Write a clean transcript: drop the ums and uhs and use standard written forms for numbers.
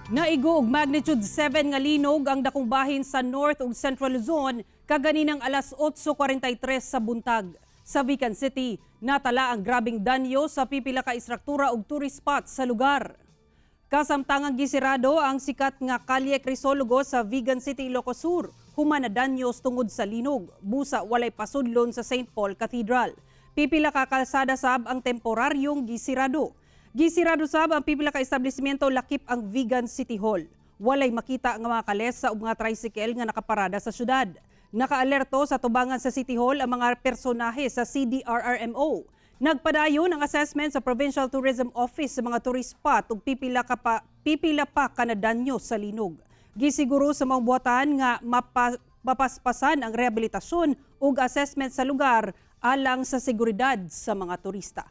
Naigo og magnitude 7 nga linog ang dakong bahin sa North ug Central Luzon kaganinang alas 8:43 sa buntag. Sa Vican City, natala ang grabing danyo sa pipila ka istruktura ug tourist spot sa lugar. Kasamtangang gisirado ang sikat nga Kalye Crisologo sa Vigan City, Ilocos Sur. Human na danyos tungod sa linog. Busa walay pasudlon sa St. Paul Cathedral. Pipila ka kalsada sab ang temporaryong gisirado. Gisirado sab ang pipila ka establishmento lakip ang Vigan City Hall. Walay makita nga mga kalesa ug mga tricycle nga nakaparada sa syudad. Nakaalerto sa tubangan sa City Hall ang mga personahe sa CDRRMO. Nagpadayon ang assessment sa Provincial Tourism Office sa mga tourist spot ug pipila pa kanadanyo sa linog. Gisiguro sa mga buhatan nga mapaspasan ang rehabilitasyon ug assessment sa lugar alang sa seguridad sa mga turista.